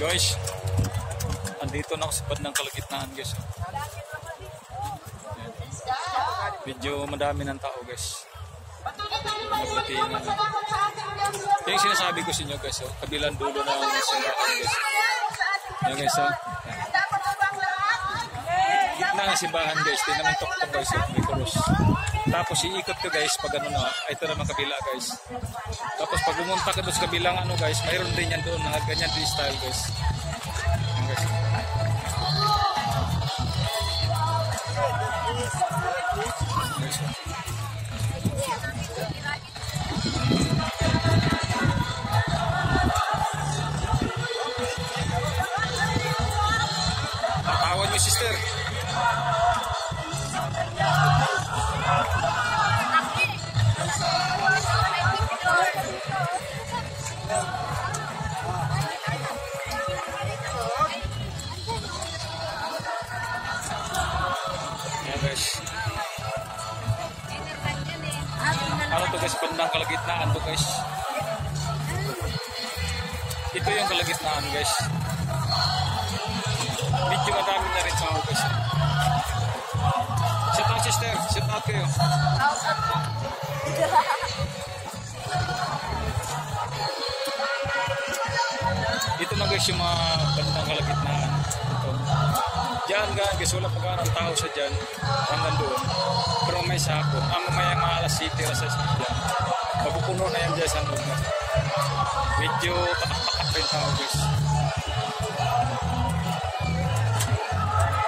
Guys, andito na ako sa bandang kalagitnaan guys. Medyo madami ng tao guys. Yung sinasabi ko sa inyo guys, kabilang dulo na simbahan guys. Yan guys, gitna ng simbahan guys, di naman tuktok guys, may krus. Tapos iikot ko guys, pag ano na, ito naman kabila guys. Tapos pag pumunta ka doon sa kabilang ano guys, mayroon din yan doon, na ganyan din style guys. Yan guys. Tatawan mo sister. Ano to guys, bandang kalagitnaan to guys. Ito yung kalagitnaan guys. Medyo madami na rin tao guys. Shout out sister, shout out kayo. Ito na guys yung mga bandang kalagitnaan. Ito. Diyan guys, wala pa ganang tao sa dyan. Hanggang doon. Pero may sakot. Mamaya mga alas 7 na sa dyan. Mapupuno na yan dyan sa doon. Medyo patak-patak rin tao guys.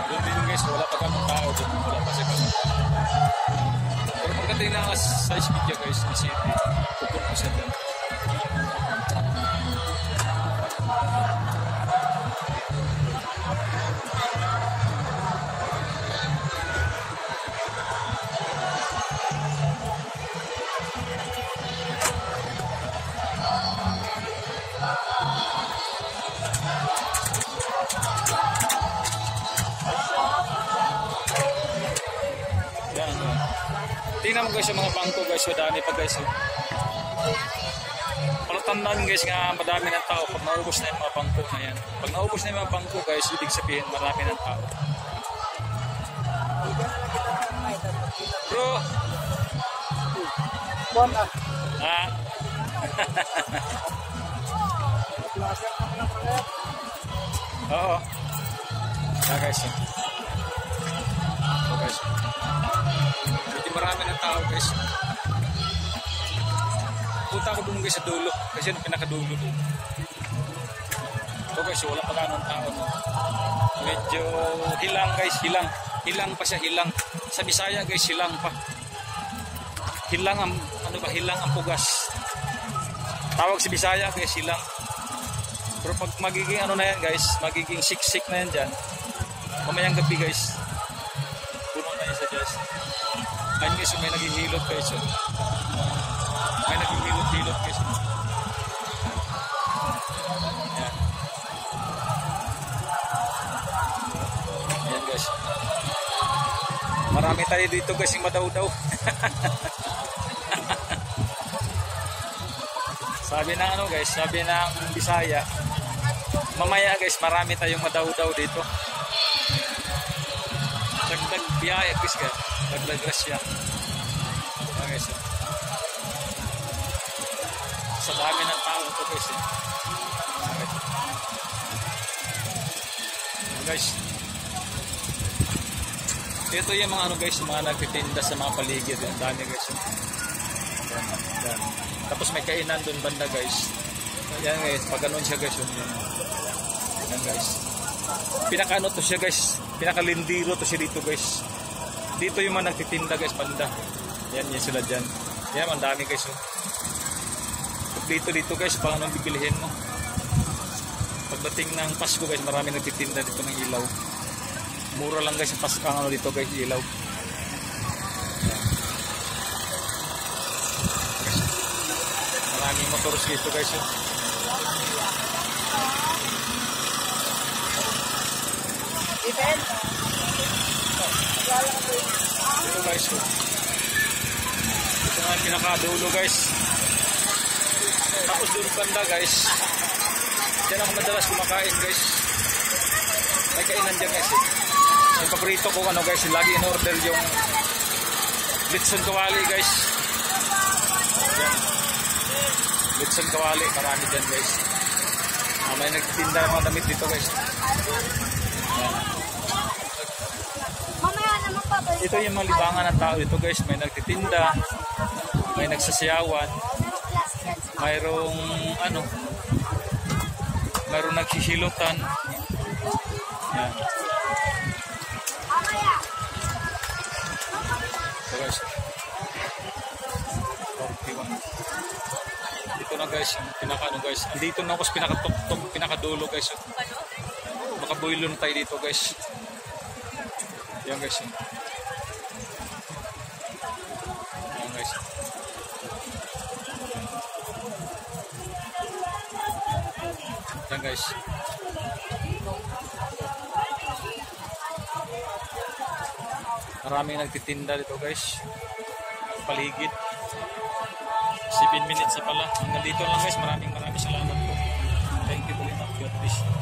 Doon din guys, wala pa ganang tao doon. Wala pa sa ganang tao. Pero pagdating na alas 6 video guys, na 7, pupuno siya dyan. Tingnan mo guys yung mga bangko guys, madami pa guys. Palatandaan guys nga madami ng tao pag naubos na yung mga bangko na yan. Pag naubos na yung mga bangko guys, ibig sabihin marami ng tao. Bro! Ah! Oo. Ah guys. Oh guys. Marami ng tao guys. Punta ako doon guys sa dulo. Kasi yung pinakadulo doon. Ito guys, wala pa ganun tao. No? Medyo hilang guys, hilang. Hilang pa siya, hilang. Sa Bisaya guys, hilang pa. Hilang ang, ano ba, hilang ang pugas. Tawag si Bisaya guys, hilang. Pero pag magiging ano na yan guys, magiging siksik na yan dyan. Mamayang gabi guys. Puno na yan sa Diyos. Ayun guys, may naghihilot guys. May naghihilot-hilot guys. Ayan. Ayan guys. Marami tayo dito guys yung madaw-daw. Sabi ng ano guys, sabi ng Bisaya. Mamaya guys, marami tayong madaw-daw dito. Dagdag biyaya guys guys. Dagdag grasya. Okay, so. Sa dami ng tao ito guys. Okay. Guys. Ito yung mga ano guys, yung mga nagtitinda sa mga paligid. Ang dami guys. Yan. Tapos may kainan doon banda guys. Yan guys, pag ganun siya guys. Yan guys. Pinaka-ano to siya guys. Pinaka-lindiro to siya dito guys. Dito yung mga nagtitinda guys, banda. Yan, yan sila dyan. Yan, ang dami guys. Oh. Dito guys, pang anong bibilihin mo. Pagdating ng Pasko guys, marami nagtitinda dito ng ilaw. Mura lang guys yung Pasko, ano dito guys, ilaw. Yan. Maraming motoros dito guys. Oh. Ito guys. Ito nga pinakadulo guys. Tapos doon banda guys. Diyan ako madalas kumakain guys. May kainan dyan guys. May paborito ko ano guys. Lagi in order yung litson kawali guys. Yan. Litson kawali. Marami dyan guys. May nagtitinda ng mga damit dito guys. Yan. Ito yung mga libangan ng tao dito guys. May nagtitinda. May nagsasayawan. Mayroong ano. Mayroong nagsisilutan. Yan. So guys. Dito na guys. Pinaka ano guys. Dito na ako sa pinakadulo guys. Makabuilo na tayo dito guys. Yan guys. Yan guys. Yan guys. Maraming nagtitinda dito guys. Paligid. 7 minutes na pala. Nandito lang guys. Maraming salamat po. Thank you po. God bless.